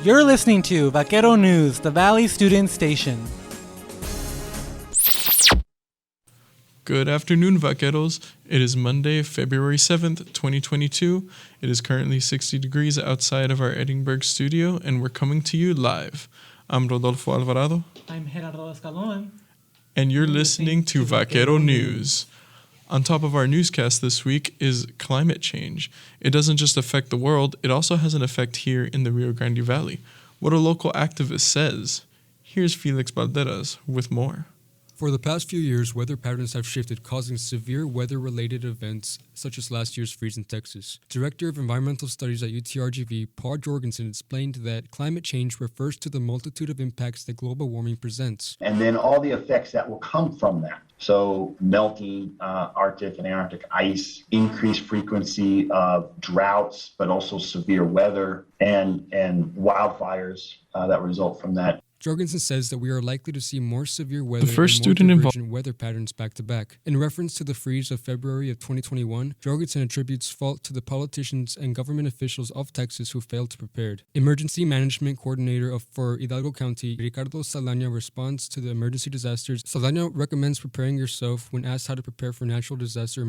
You're listening to Vaquero News, the Valley Student Station. Good afternoon, Vaqueros. It is Monday, February 7th, 2022. It is currently 60 degrees outside of our Edinburgh studio, and we're coming to you live. I'm Rodolfo Alvarado. I'm Gerardo Escalon. And you're listening to Vaquero News. On top of our newscast this week is climate change. It doesn't just affect the world, it also has an effect here in the Rio Grande Valley. What a local activist says. Here's Felix Balderas with more. For the past few years, weather patterns have shifted, causing severe weather-related events, such as last year's freeze in Texas. Director of Environmental Studies at UTRGV, Paul Jorgensen, explained that climate change refers to the multitude of impacts that global warming presents. And then all the effects that will come from that. So melting Arctic and Antarctic ice, increased frequency of droughts, but also severe weather and wildfires that result from that. Jorgensen says that we are likely to see more severe weather and more divergent weather patterns back to back. In reference to the freeze of February of 2021, Jorgensen attributes fault to the politicians and government officials of Texas who failed to prepare. Emergency Management Coordinator for Hidalgo County, Ricardo Saldaña, responds to the emergency disasters. Saldaña recommends preparing yourself when asked how to prepare for natural disaster.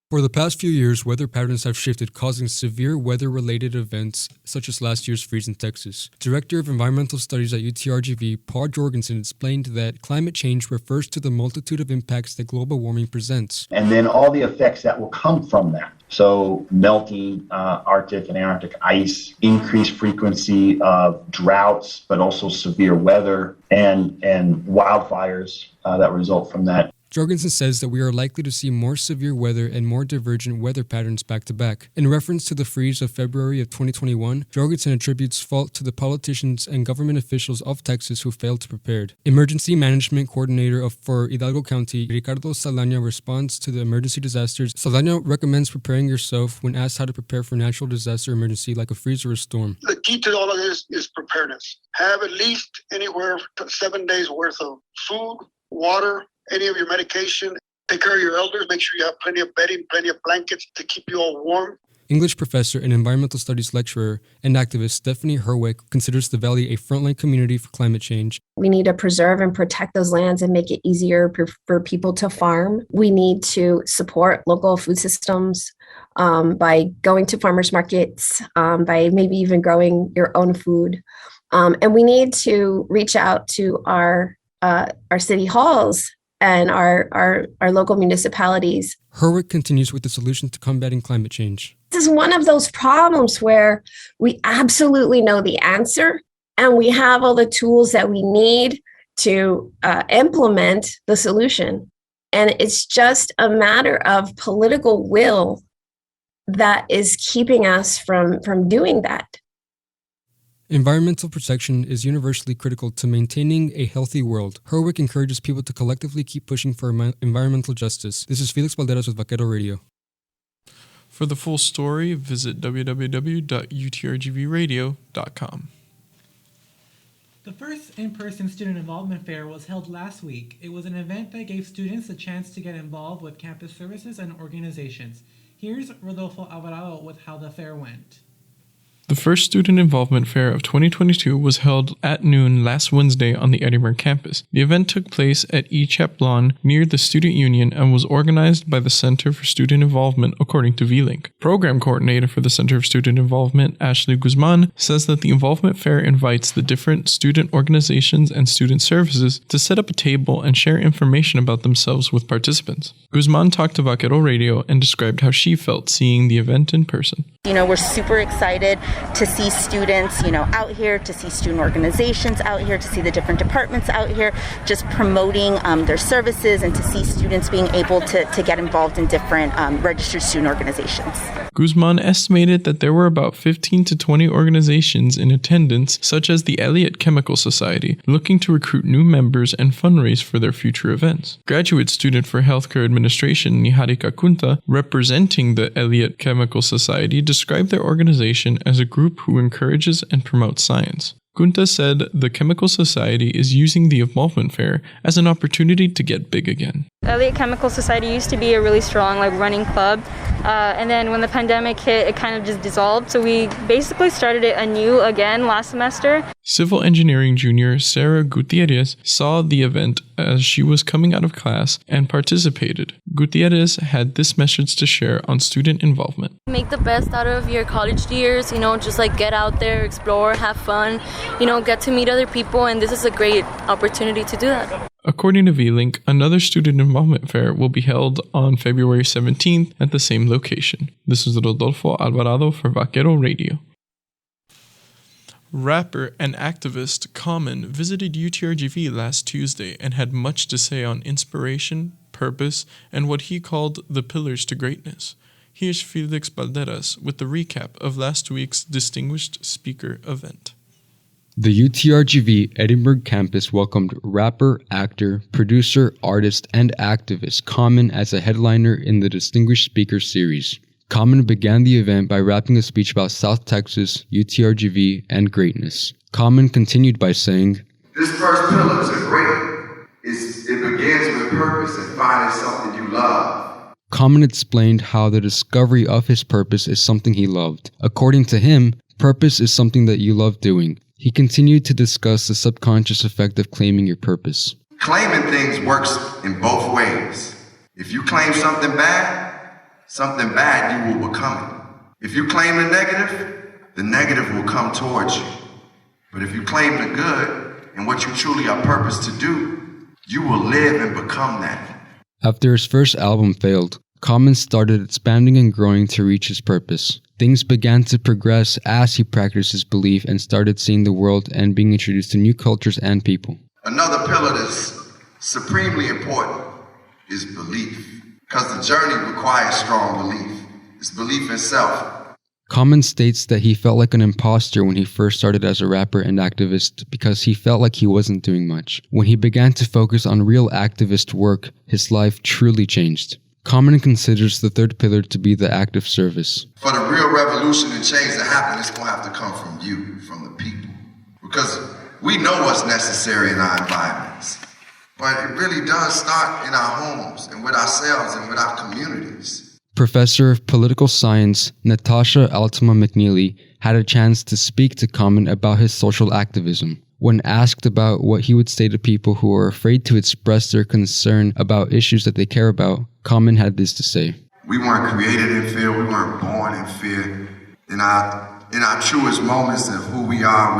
For the past few years, weather patterns have shifted, causing severe weather-related events, such as last year's freeze in Texas. Director of Environmental Studies at UTRGV, Paul Jorgensen, explained that climate change refers to the multitude of impacts that global warming presents. And then all the effects that will come from that. So melting Arctic and Antarctic ice, increased frequency of droughts, but also severe weather and wildfires that result from that. Jorgensen says that we are likely to see more severe weather and more divergent weather patterns back to back. In reference to the freeze of February of 2021, Jorgensen attributes fault to the politicians and government officials of Texas who failed to prepare. Emergency Management Coordinator for Hidalgo County, Ricardo Saldaña, responds to the emergency disasters. Saldaña recommends preparing yourself when asked how to prepare for natural disaster emergency like a freeze or a storm. The key to all of this is preparedness. Have at least anywhere 7 days worth of food, water, any of your medication. Take care of your elders. Make sure you have plenty of bedding, plenty of blankets to keep you all warm. English professor and environmental studies lecturer and activist Stephanie Herwick considers the Valley a frontline community for climate change. We need to preserve and protect those lands and make it easier for people to farm. We need to support local food systems by going to farmers markets, by maybe even growing your own food. And we need to reach out to our city halls and our local municipalities. Herwick continues with the solution to combating climate change. This is one of those problems where we absolutely know the answer and we have all the tools that we need to implement the solution. And it's just a matter of political will that is keeping us from doing that. Environmental protection is universally critical to maintaining a healthy world. Herwick encourages people to collectively keep pushing for environmental justice. This is Felix Balderas with Vaquero Radio. For the full story, visit www.utrgvradio.com. The first in-person student involvement fair was held last week. It was an event that gave students a chance to get involved with campus services and organizations. Here's Rodolfo Alvarado with how the fair went. The first Student Involvement Fair of 2022 was held at noon last Wednesday on the Edinburgh campus. The event took place at E. Chaplon near the Student Union and was organized by the Center for Student Involvement, according to VLink. Program coordinator for the Center for Student Involvement, Ashley Guzman, says that the Involvement Fair invites the different student organizations and student services to set up a table and share information about themselves with participants. Guzman talked to Vaquero Radio and described how she felt seeing the event in person. We're super excited to see students, out here, to see student organizations out here, to see the different departments out here, just promoting their services and to see students being able to get involved in different registered student organizations. Guzman estimated that there were about 15 to 20 organizations in attendance, such as the Elliott Chemical Society, looking to recruit new members and fundraise for their future events. Graduate student for Healthcare Administration, Niharika Kunta, representing the Elliott Chemical Society, described their organization as a group who encourages and promotes science. Kunta said the Chemical Society is using the Involvement Fair as an opportunity to get big again. The Elliott Chemical Society used to be a really strong running club, And then when the pandemic hit, it kind of just dissolved. So we basically started it anew again last semester. Civil engineering junior Sarah Gutierrez saw the event as she was coming out of class and participated. Gutierrez had this message to share on student involvement. Make the best out of your college years, just like get out there, explore, have fun, get to meet other people, and this is a great opportunity to do that. According to V-Link, another student involvement fair will be held on February 17th at the same location. This is Rodolfo Alvarado for Vaquero Radio. Rapper and activist Common visited UTRGV last Tuesday and had much to say on inspiration, purpose, and what he called the pillars to greatness. Here's Felix Balderas with the recap of last week's Distinguished Speaker event. The UTRGV Edinburgh campus welcomed rapper, actor, producer, artist, and activist Common as a headliner in the Distinguished Speaker series. Common began the event by rapping a speech about South Texas, UTRGV, and greatness. Common continued by saying, "This first pillar to greatness it begins with purpose and finding something you love." Common explained how the discovery of his purpose is something he loved. According to him, purpose is something that you love doing. He continued to discuss the subconscious effect of claiming your purpose. Claiming things works in both ways. If you claim something bad you will become it. If you claim the negative will come towards you. But if you claim the good and what you truly are purposed to do, you will live and become that. After his first album failed, Common started expanding and growing to reach his purpose. Things began to progress as he practiced his belief and started seeing the world and being introduced to new cultures and people. Another pillar that's supremely important is belief, because the journey requires strong belief. It's belief in self. Common states that he felt like an imposter when he first started as a rapper and activist because he felt like he wasn't doing much. When he began to focus on real activist work, his life truly changed. Common considers the third pillar to be the act of service. For the real revolution and change to happen, it's going to have to come from you, from the people. Because we know what's necessary in our environments. But it really does start in our homes and with ourselves and with our communities. Professor of Political Science Natasha Altima McNeely had a chance to speak to Common about his social activism. When asked about what he would say to people who are afraid to express their concern about issues that they care about, Common had this to say. We weren't created in fear, we weren't born in fear. In our truest moments of who we are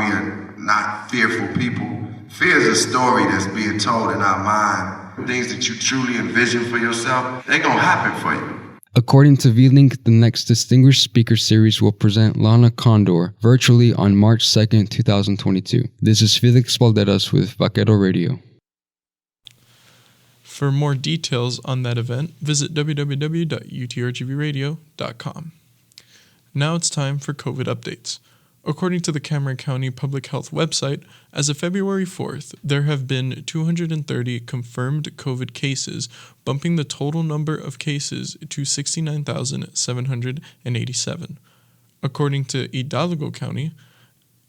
not fearful people. Fear is a story that's being told in our mind. Things that you truly envision for yourself, they're going to happen for you. According to V-Link, the next Distinguished Speaker Series will present Lana Condor virtually on March 2nd, 2022. This is Felix Balderas with Vaquero Radio. For more details on that event, visit www.utrgvradio.com. Now it's time for COVID updates. According to the Cameron County Public Health website, as of February 4th, there have been 230 confirmed COVID cases, bumping the total number of cases to 69,787. According to Hidalgo County,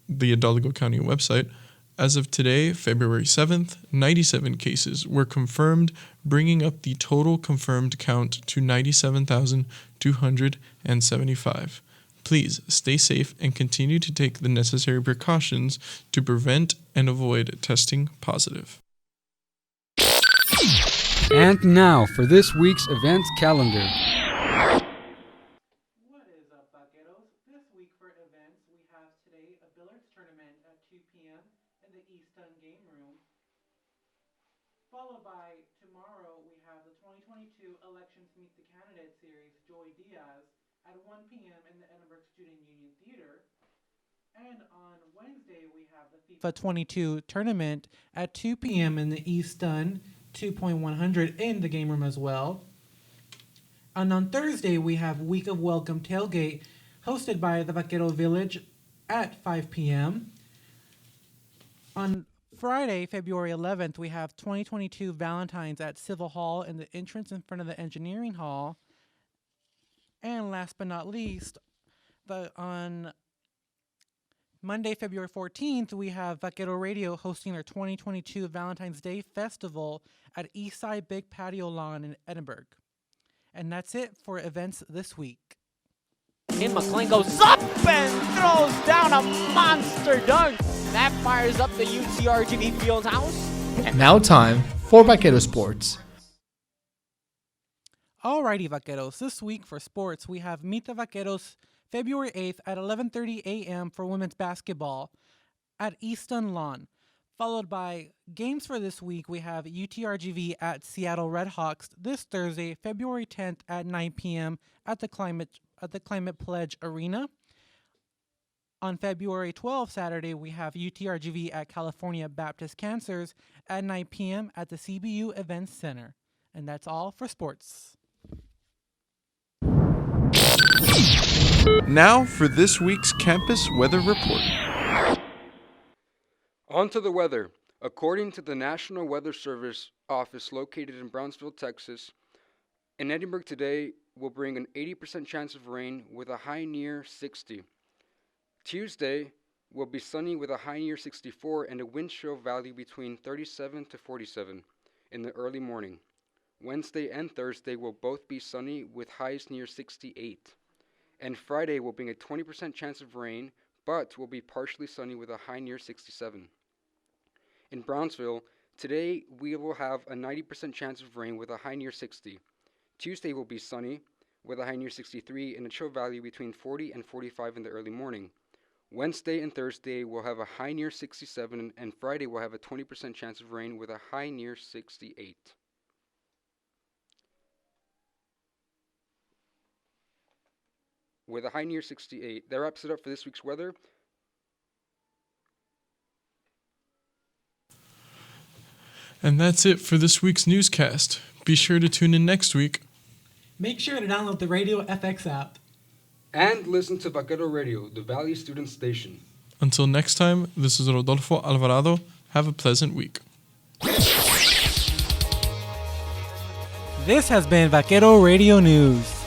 the Hidalgo County website, as of today, February 7th, 97 cases were confirmed, bringing up the total confirmed count to 97,275. Please stay safe and continue to take the necessary precautions to prevent and avoid testing positive. And now for this week's event calendar. What is up, Vaqueros? This week for events, we have today a billiards tournament at 2 p.m. in the Easton Game Room. Followed by tomorrow, we have the 2022 Elections Meet the Candidate Series, Joy Diaz, at 1 p.m. in the Edinburgh Student Union Theater. And on Wednesday, we have the FIFA 22 tournament at 2 p.m. in the Easton 2.100 in the game room as well. And on Thursday, we have Week of Welcome Tailgate hosted by the Vaquero Village at 5 p.m. On Friday, February 11th, we have 2022 Valentine's at Civil Hall in the entrance in front of the Engineering Hall. And last but not least, on Monday, February 14th, we have Vaquero Radio hosting their 2022 Valentine's Day Festival at Eastside Big Patio Lawn in Edinburgh. And that's it for events this week. And McLean goes up and throws down a monster dunk. That fires up the UTRGV Fieldhouse. And now time for Vaquero Sports. Alrighty, Vaqueros. This week for sports, we have Meet the Vaqueros February 8th at 11:30 a.m. for women's basketball at Easton Lawn. Followed by games for this week, we have UTRGV at Seattle Redhawks this Thursday, February 10th at 9 p.m. at the Climate Pledge Arena. On February 12th, Saturday, we have UTRGV at California Baptist Cancers at 9 p.m. at the CBU Events Center. And that's all for sports. Now for this week's campus weather report. On to the weather. According to the National Weather Service office located in Brownsville, Texas, in Edinburgh today will bring an 80% chance of rain with a high near 60. Tuesday will be sunny with a high near 64 and a wind chill value between 37 to 47 in the early morning. Wednesday and Thursday will both be sunny with highs near 68. And Friday will bring a 20% chance of rain, but will be partially sunny with a high near 67. In Brownsville, today we will have a 90% chance of rain with a high near 60. Tuesday will be sunny with a high near 63 and a chill value between 40 and 45 in the early morning. Wednesday and Thursday will have a high near 67, and Friday will have a 20% chance of rain with a high near 68. With a high near 68. That wraps it up for this week's weather. And that's it for this week's newscast. Be sure to tune in next week. Make sure to download the Radio FX app. And listen to Vaquero Radio, the Valley Student Station. Until next time, this is Rodolfo Alvarado. Have a pleasant week. This has been Vaquero Radio News.